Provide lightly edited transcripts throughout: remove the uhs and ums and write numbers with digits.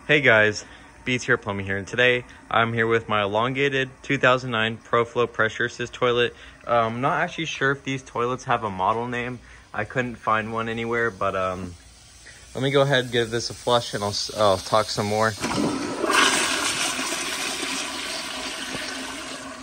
Hey guys, Beats here, Plumbing here, and today I'm here with my Elongated 2009 Proflo pressure assist toilet. I'm not actually sure if these toilets have a model name. I couldn't find one anywhere, but let me go ahead and give this a flush and I'll talk some more.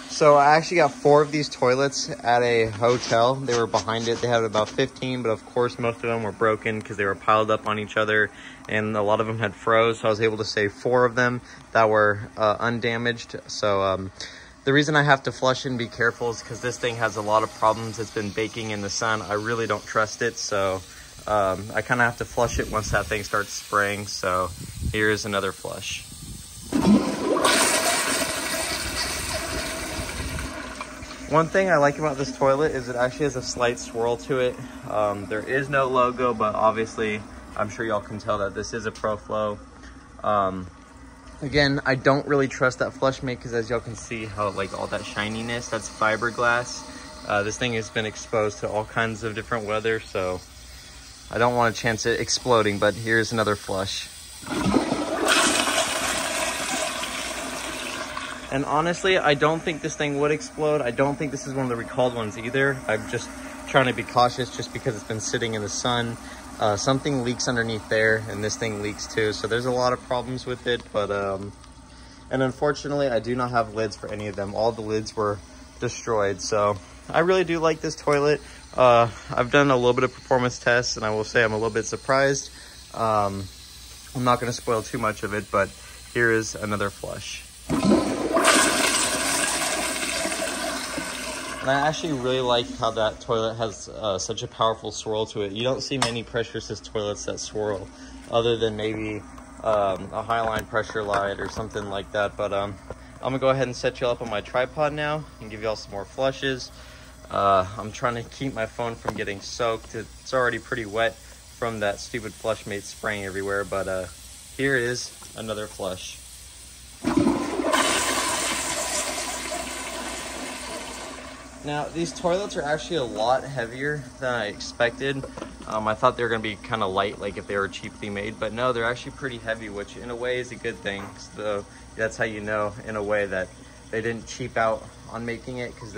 So I actually got 4 of these toilets at a hotel. They were behind it. They had about 15, but of course most of them were broken because they were piled up on each other and a lot of them had froze. So I was able to save 4 of them that were undamaged. So the reason I have to flush and be careful is because this thing has a lot of problems. It's been baking in the sun. I really don't trust it. So I kind of have to flush it once that thing starts spraying. So here's another flush. One thing I like about this toilet is it actually has a slight swirl to it. There is no logo, but obviously I'm sure y'all can tell that this is a Proflo. Again, I don't really trust that flush mate because as y'all can see how like all that shininess, that's fiberglass. This thing has been exposed to all kinds of different weather, so I don't want to chance it exploding, but here's another flush. And honestly, I don't think this thing would explode. I don't think this is one of the recalled ones either. I'm just trying to be cautious just because it's been sitting in the sun. Something leaks underneath there and this thing leaks too. So there's a lot of problems with it, but and unfortunately I do not have lids for any of them. All the lids were destroyed. So I really do like this toilet. I've done a little bit of performance tests and I will say I'm a little bit surprised. I'm not gonna spoil too much of it, but here is another flush. And I actually really like how that toilet has such a powerful swirl to it. You don't see many pressure assist toilets that swirl other than maybe a Highline pressure light or something like that. But I'm gonna go ahead and set you up on my tripod now and give y'all some more flushes. I'm trying to keep my phone from getting soaked. It's already pretty wet from that stupid flush mate spraying everywhere, but here is another flush. Now, these toilets are actually a lot heavier than I expected. I thought they were gonna be kind of light, like if they were cheaply made, but no, they're actually pretty heavy, which in a way is a good thing. So that's how you know, in a way, that they didn't cheap out on making it, because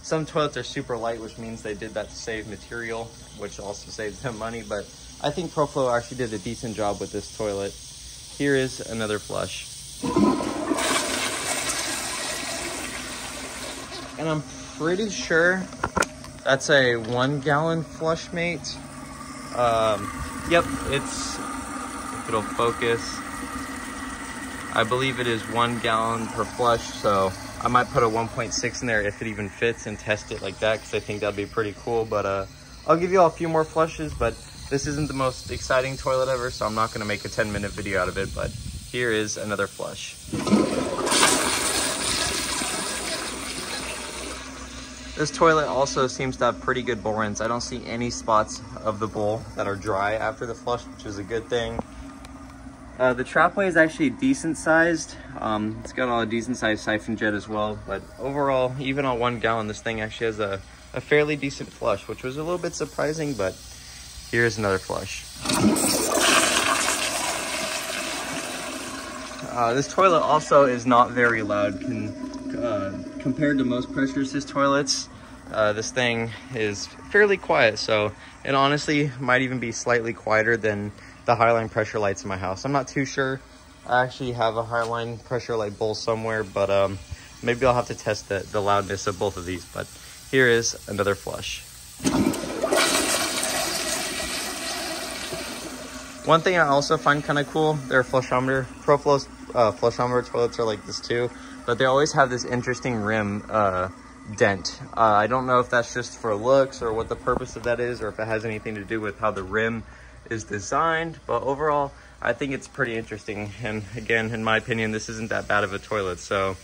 some toilets are super light, which means they did that to save material, which also saves them money. But I think Proflo actually did a decent job with this toilet. Here is another flush. And I'm pretty sure that's a 1 gallon flush mate. Yep, if it'll focus, I believe it is 1 gallon per flush, so I might put a 1.6 in there if it even fits and test it like that, because I think that'd be pretty cool. But I'll give you all a few more flushes, but this isn't the most exciting toilet ever, so I'm not going to make a 10-minute video out of it. But here is another flush. This toilet also seems to have pretty good bowl rinse. I don't see any spots of the bowl that are dry after the flush, which is a good thing. The trapway is actually decent sized. It's got a decent sized siphon jet as well, but overall, even on 1 gallon, this thing actually has a fairly decent flush, which was a little bit surprising, but here's another flush. This toilet also is not very loud. Compared to most pressure assist toilets, this thing is fairly quiet. So it honestly might even be slightly quieter than the Highline pressure lights in my house. I'm not too sure. I actually have a Highline pressure light bowl somewhere, but maybe I'll have to test the loudness of both of these. But here is another flush. One thing I also find kind of cool, their flushometer, Proflo's flushometer toilets are like this too, but they always have this interesting rim dent. I don't know if that's just for looks or what the purpose of that is, or if it has anything to do with how the rim is designed, but overall I think it's pretty interesting. And again, in my opinion, this isn't that bad of a toilet. So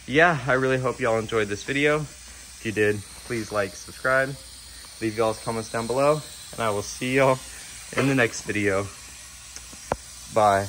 yeah, I really hope y'all enjoyed this video. If you did, please like, subscribe, leave y'all's comments down below, and I will see y'all in the next video. Bye.